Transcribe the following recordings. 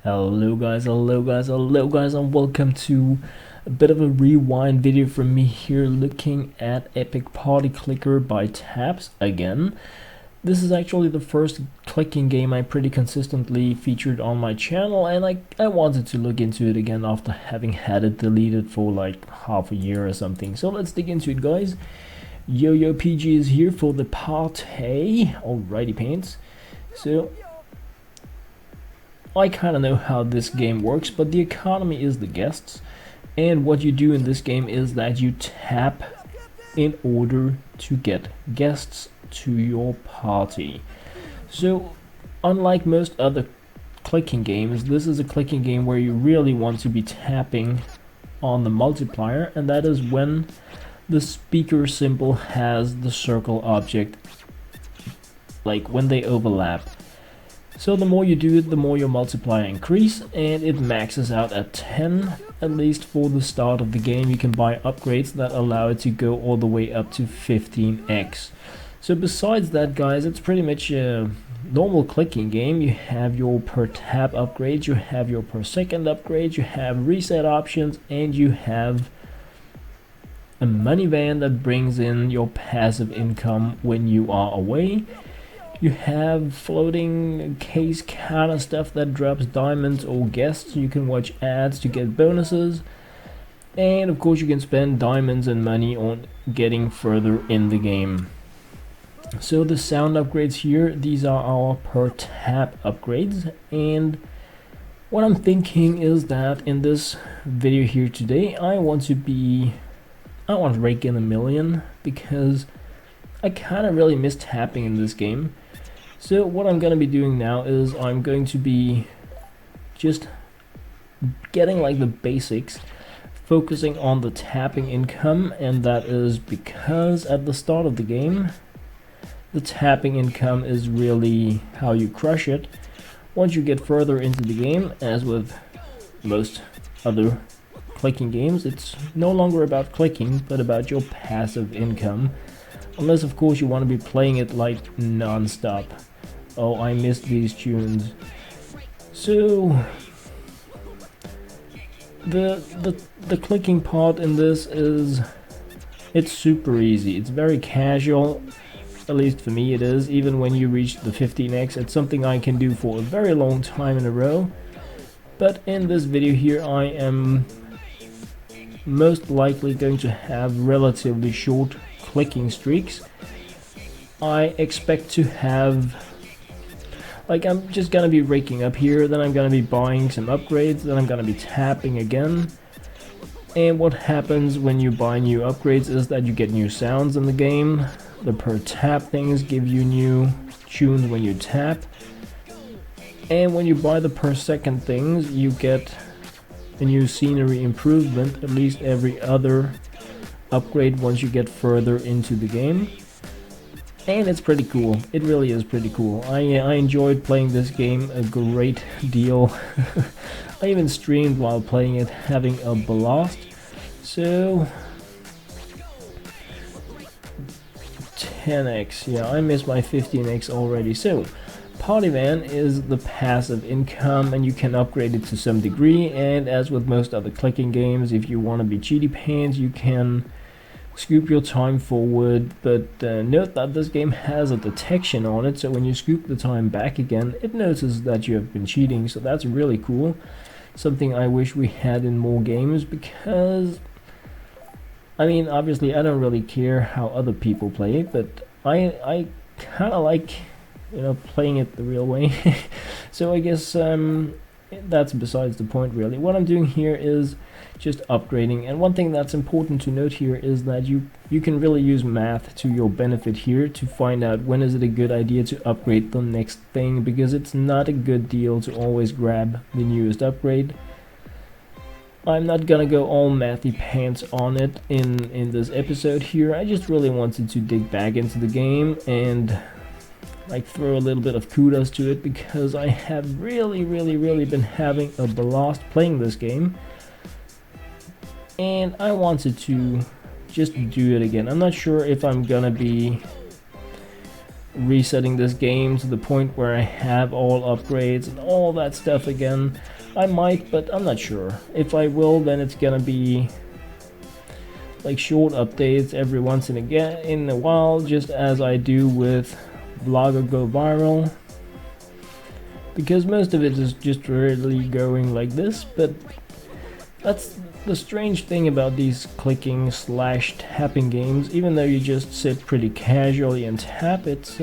Hello guys, hello guys, hello guys, and welcome to a bit of a rewind video from me here looking at Epic Party Clicker by Taps again. This is actually the first clicking game I pretty consistently featured on my channel, and I wanted to look into it again after having had it deleted for like half a year or something. So let's dig into it, guys. Yo PG is here for the party. Alrighty pants. So I kind of know how this game works, but the economy is the guests, and what you do in this game is that you tap in order to get guests to your party. So unlike most other clicking games, this is a clicking game where you really want to be tapping on the multiplier, and that is when the speaker symbol has the circle object, like when they overlap. So the more you do it, the more your multiplier increase, and it maxes out at 10, at least for the start of the game. You can buy upgrades that allow it to go all the way up to 15x. So besides that, guys, it's pretty much a normal clicking game. You have your per tap upgrades, you have your per second upgrades, you have reset options, and you have a money van that brings in your passive income when you are away. You have floating case kind of stuff that drops diamonds or guests. You can watch ads to get bonuses. And of course you can spend diamonds and money on getting further in the game. So the sound upgrades here, these are our per tap upgrades. And what I'm thinking is that in this video here today, I want to rake in 1,000,000 because I kind of really miss tapping in this game. So what I'm going to be doing now is I'm going to be just getting like the basics, focusing on the tapping income, and that is because at the start of the game, the tapping income is really how you crush it. Once you get further into the game, as with most other clicking games, it's no longer about clicking, but about your passive income. Unless of course you want to be playing it like non-stop. Oh, I missed these tunes. So the clicking part in this it's super easy. It's very casual, at least for me it is. Even when you reach the 15x, it's something I can do for a very long time in a row. But in this video here, I am most likely going to have relatively short clicking streaks. I expect to have, like, I'm just gonna be raking up here, then I'm gonna be buying some upgrades, then I'm gonna be tapping again. And what happens when you buy new upgrades is that you get new sounds in the game. The per tap things give you new tunes when you tap. And when you buy the per second things, you get a new scenery improvement, at least every other upgrade once you get further into the game. And it's pretty cool. It really is pretty cool. I enjoyed playing this game a great deal. I even streamed while playing it, having a blast. So 10x, yeah, I missed my 15x already. So Party Van is the passive income, and you can upgrade it to some degree. And as with most other clicking games, if you want to be cheaty pants, you can scoop your time forward, but note that this game has a detection on it, so when you scoop the time back again, it notices that you have been cheating. So that's really cool, something I wish we had in more games, because I mean, obviously I don't really care how other people play it, but I kind of like, you know, playing it the real way. So I guess that's besides the point really. What I'm doing here is just upgrading, and one thing that's important to note here is that you can really use math to your benefit here to find out when is it a good idea to upgrade the next thing, because it's not a good deal to always grab the newest upgrade. I'm not gonna go all mathy pants on it in this episode here. I just really wanted to dig back into the game and like throw a little bit of kudos to it, because I have really been having a blast playing this game, and I wanted to just do it again. I'm not sure if I'm gonna be resetting this game to the point where I have all upgrades and all that stuff again. I might, but I'm not sure. If I will, then it's gonna be like short updates every once in a while, just as I do with Vlogger Go Viral, because most of it is just really going like this. But that's the strange thing about these clicking slash tapping games. Even though you just sit pretty casually and tap, it's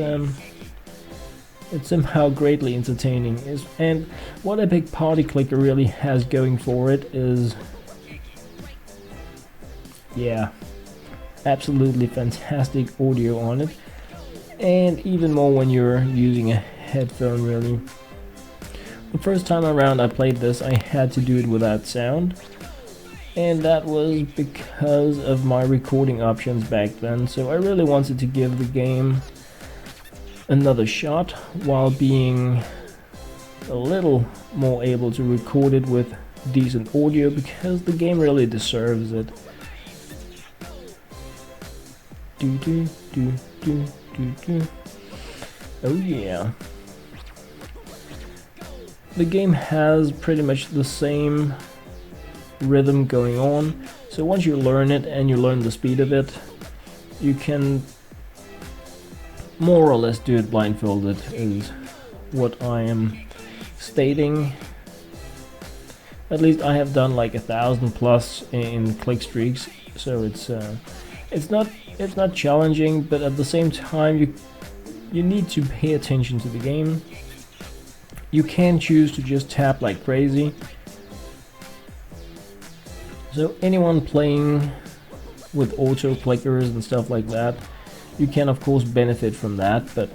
somehow greatly entertaining. And what Epic Party Clicker really has going for it is, yeah, absolutely fantastic audio on it, and even more when you're using a headphone. Really, the first time around I played this, I had to do it without sound, and that was because of my recording options back then. So I really wanted to give the game another shot while being a little more able to record it with decent audio, because the game really deserves it. Do do do do do do. Oh yeah. The game has pretty much the same rhythm going on, so once you learn it and you learn the speed of it, you can more or less do it blindfolded, is what I am stating. At least I have done like 1,000 plus in click streaks, so it's not challenging, but at the same time you need to pay attention to the game. You can choose to just tap like crazy. So anyone playing with auto clickers and stuff like that, you can of course benefit from that, but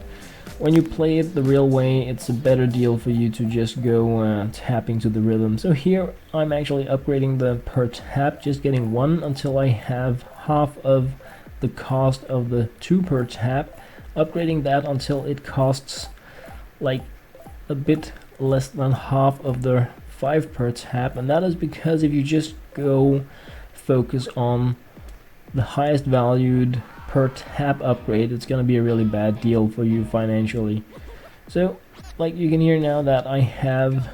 when you play it the real way, it's a better deal for you to just go tapping to the rhythm. So here I'm actually upgrading the per tap, just getting 1 until I have half of the cost of the 2 per tap, upgrading that until it costs like a bit less than half of the 5 per tap. And that is because if you just go focus on the highest valued per tap upgrade, it's gonna be a really bad deal for you financially. So like you can hear now that I have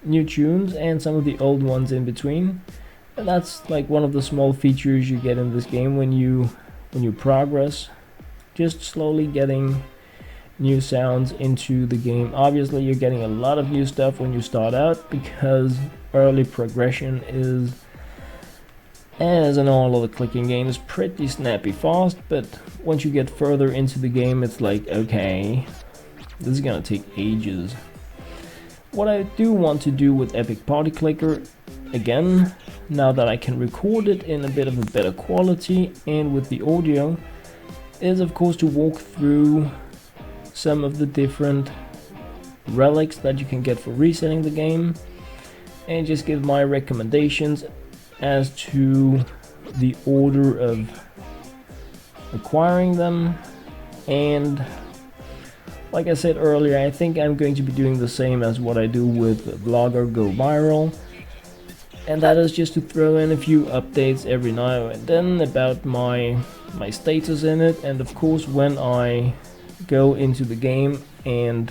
new tunes and some of the old ones in between, and that's like one of the small features you get in this game when you progress, just slowly getting new sounds into the game. Obviously you're getting a lot of new stuff when you start out, because early progression is, as in all of the clicking games, pretty snappy fast, but once you get further into the game, it's like, okay, this is gonna take ages. What I do want to do with Epic Party Clicker, again, now that I can record it in a bit of a better quality and with the audio, is of course to walk through some of the different relics that you can get for resetting the game, and just give my recommendations as to the order of acquiring them. And like I said earlier, I think I'm going to be doing the same as what I do with Vlogger Go Viral, and that is just to throw in a few updates every now and then about my status in it, and of course when I go into the game and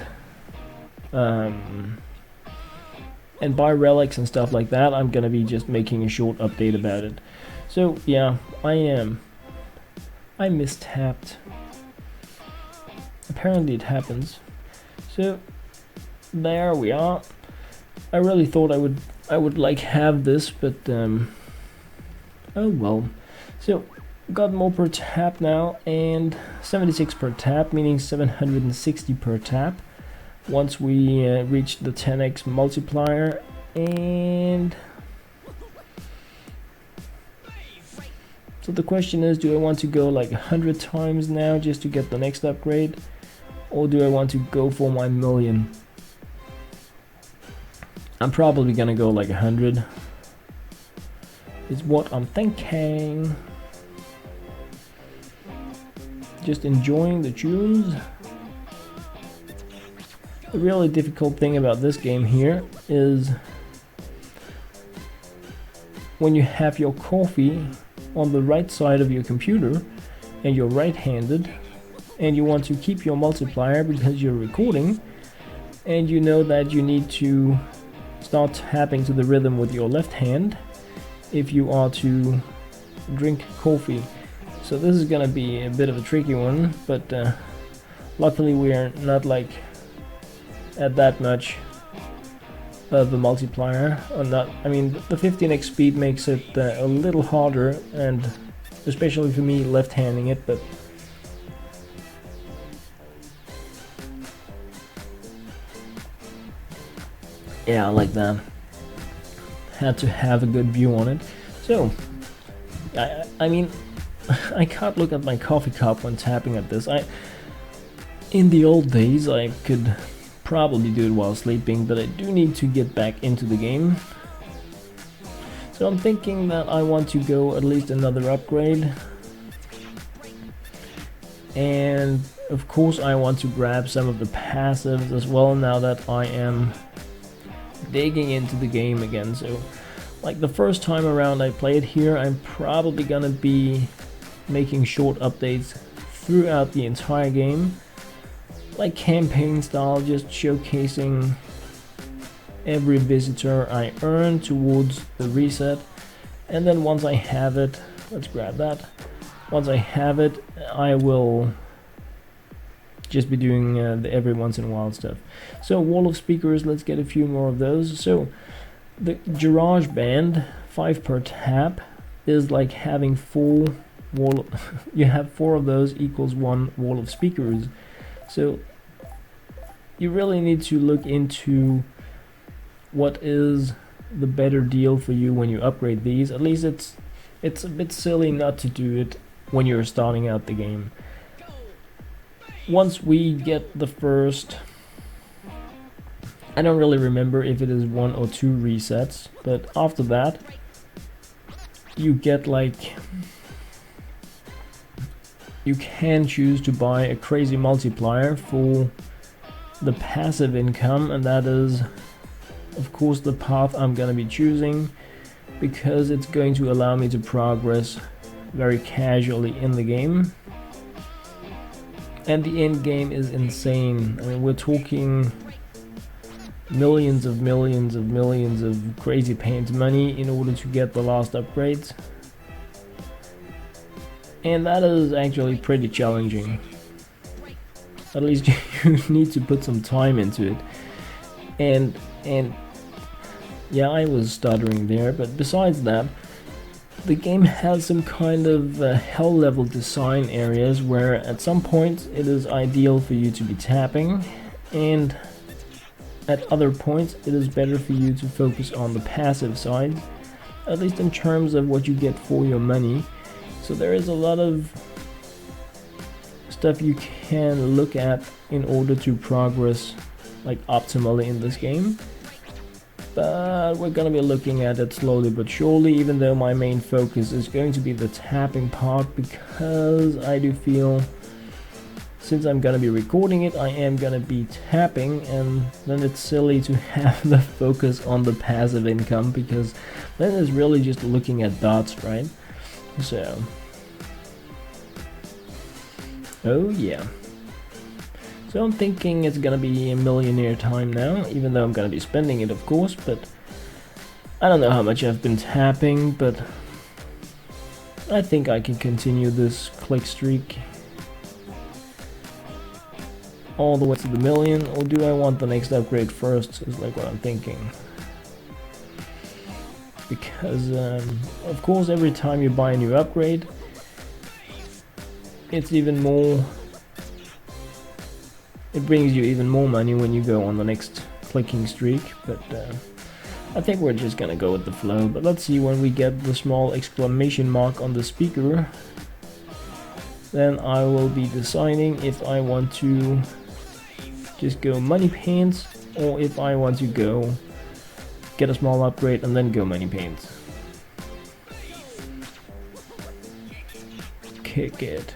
buy relics and stuff like that, I'm gonna be just making a short update about it. So yeah, I mistapped. Apparently it happens. So there we are. I really thought I would like have this, but oh well. So got more per tap now, and 76 per tap, meaning 760 per tap once we reach the 10x multiplier. And so the question is, do I want to go like 100 times now just to get the next upgrade, or do I want to go for my million? I'm probably gonna go like 100 is what I'm thinking. Just enjoying the tunes. The really difficult thing about this game here is when you have your coffee on the right side of your computer and you're right-handed, and you want to keep your multiplier because you're recording, and you know that you need to start tapping to the rhythm with your left hand if you are to drink coffee. So this is gonna be a bit of a tricky one, but luckily we are not like at that much of a multiplier, or not. I mean, the 15x speed makes it a little harder, and especially for me left-handing it, but yeah, I like that. Had to have a good view on it. So I mean, I can't look at my coffee cup when tapping at this. In the old days I could probably do it while sleeping, but I do need to get back into the game. So I'm thinking that I want to go at least another upgrade. And of course I want to grab some of the passives as well now that I am digging into the game again. So like the first time around I played here, I'm probably gonna be making short updates throughout the entire game, like campaign style, just showcasing every visitor I earn towards the reset. And then once I have it, let's grab that. Once I have it, I will just be doing the every once in a while stuff. So wall of speakers, let's get a few more of those. So the GarageBand 5 per tap is like having 4 wall. You have 4 of those equals 1 wall of speakers. So you really need to look into what is the better deal for you when you upgrade these. At least it's a bit silly not to do it when you're starting out the game. Once we get the first, I don't really remember if it is 1 or 2 resets, but after that you get like, you can choose to buy a crazy multiplier for the passive income, and that is of course the path I'm gonna be choosing, because it's going to allow me to progress very casually in the game. And the end game is insane. I mean, we're talking millions of crazy pants money in order to get the last upgrades. And that is actually pretty challenging. At least you need to put some time into it. And yeah, I was stuttering there, but besides that, the game has some kind of hell level design areas where at some points it is ideal for you to be tapping, and at other points it is better for you to focus on the passive side, at least in terms of what you get for your money. So there is a lot of stuff you can look at in order to progress like optimally in this game. But we're gonna be looking at it slowly but surely, even though my main focus is going to be the tapping part, because I do feel since I'm gonna be recording it, I am gonna be tapping, and then it's silly to have the focus on the passive income, because then it's really just looking at dots, right? So, oh yeah. So I'm thinking it's gonna be a millionaire time now, even though I'm gonna be spending it of course, but I don't know how much I've been tapping, but I think I can continue this click streak all the way to the million, or do I want the next upgrade first, is like what I'm thinking. Because of course every time you buy a new upgrade, it's even more, it brings you even more money when you go on the next clicking streak. But I think we're just gonna go with the flow. But let's see, when we get the small exclamation mark on the speaker, then I will be deciding if I want to just go money pants, or if I want to go get a small upgrade and then go money pants. Kick it.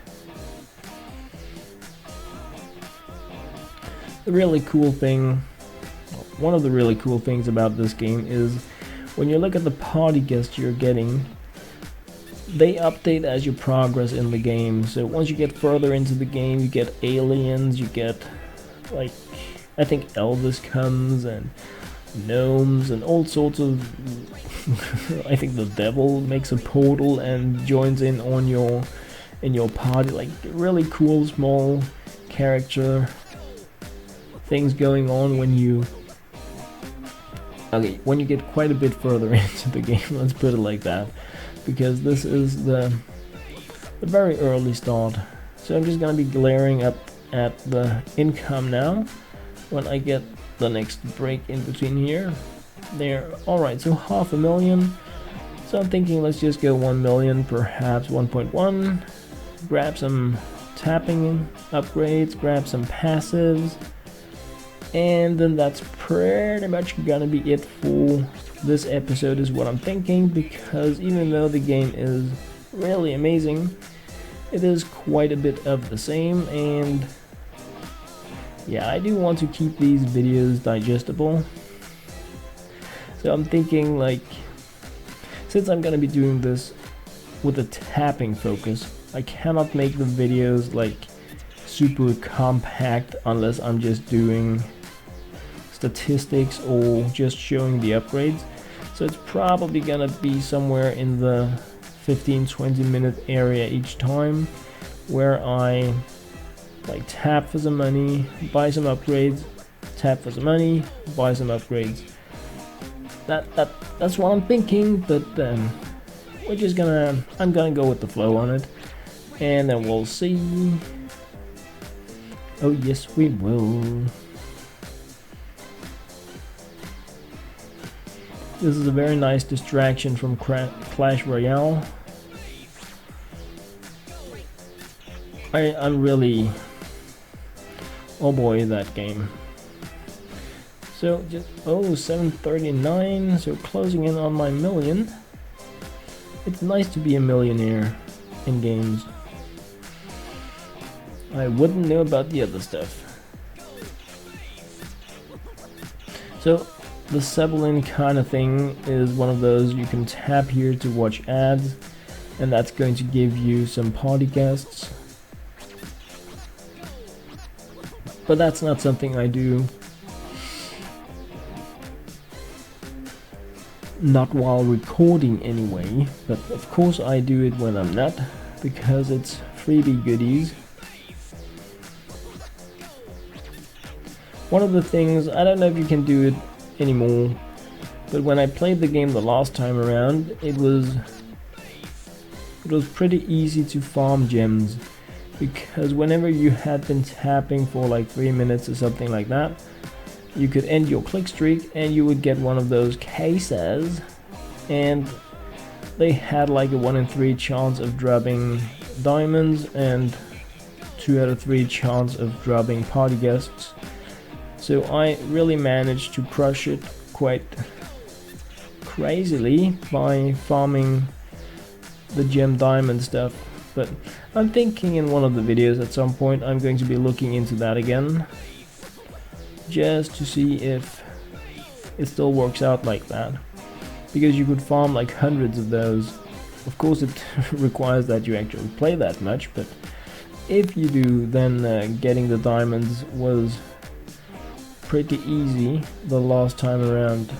The really cool thing, one of the really cool things about this game is when you look at the party guests you're getting, they update as you progress in the game. So once you get further into the game, you get aliens, you get, like, I think Elvis comes, and gnomes, and all sorts of I think the devil makes a portal and joins in on your party. Like, really cool small character things going on when you get quite a bit further into the game, let's put it like that, because this is the very early start. So I'm just gonna be glaring up at the income now when I get the next break in between here. There, alright, so 500,000. So I'm thinking let's just go 1 million, perhaps 1.1. Grab some tapping upgrades, grab some passives, and then that's pretty much gonna be it for this episode, is what I'm thinking, because even though the game is really amazing, it is quite a bit of the same, and yeah, I do want to keep these videos digestible. So I'm thinking, like, since I'm gonna be doing this with a tapping focus, I cannot make the videos like super compact unless I'm just doing statistics or just showing the upgrades. So it's probably gonna be somewhere in the 15-20 minute area each time, where I like tap for some money, buy some upgrades, tap for some money, buy some upgrades. That's what I'm thinking, but we're just gonna, I'm gonna go with the flow on it, and then we'll see. Oh yes, we will. This is a very nice distraction from Clash Royale. I'm really, oh boy, that game. So just 739, so closing in on my million. It's nice to be a millionaire in games. I wouldn't know about the other stuff. So the Sebulin kind of thing is one of those you can tap here to watch ads, and that's going to give you some party guests. But that's not something I do. Not while recording anyway, but of course I do it when I'm not, because it's freebie goodies. One of the things, I don't know if you can do it anymore, but when I played the game the last time around, it was pretty easy to farm gems, because whenever you had been tapping for like 3 minutes or something like that, you could end your click streak and you would get one of those cases, and they had like a 1 in 3 chance of dropping diamonds and 2 out of 3 chance of dropping party guests. So I really managed to crush it quite crazily by farming the gem diamond stuff. But I'm thinking in one of the videos at some point I'm going to be looking into that again, just to see if it still works out like that, because you could farm like hundreds of those. Of course it requires that you actually play that much, but if you do, then getting the diamonds was pretty easy the last time around.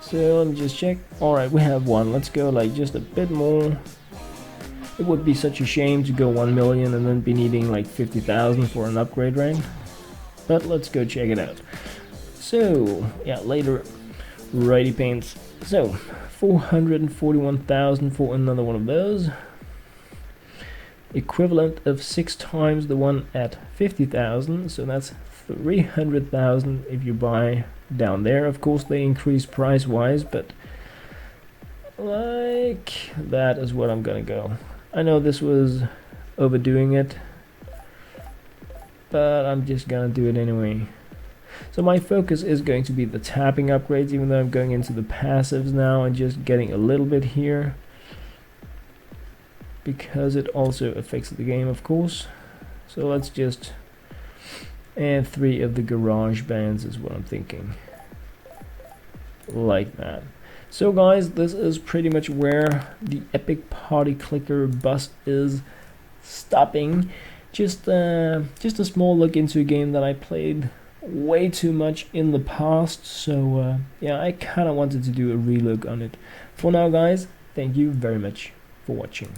So let me just check. Alright, we have one. Let's go like just a bit more. It would be such a shame to go 1 million and then be needing like 50,000 for an upgrade rank. But let's go check it out. So, yeah, later. Righty paints. So, 441,000 for another one of those. Equivalent of 6 times the one at 50,000. So that's 300,000 if you buy down there. Of course, they increase price-wise, but like that is what I'm gonna go. I know this was overdoing it, but I'm just gonna do it anyway. So my focus is going to be the tapping upgrades, even though I'm going into the passives now and just getting a little bit here, because it also affects the game, of course. So let's just add 3 of the garage bands is what I'm thinking, like that. So guys, this is pretty much where the Epic Party Clicker bus is stopping. Just a small look into a game that I played way too much in the past, so yeah, I kind of wanted to do a relook on it. For now guys, thank you very much for watching.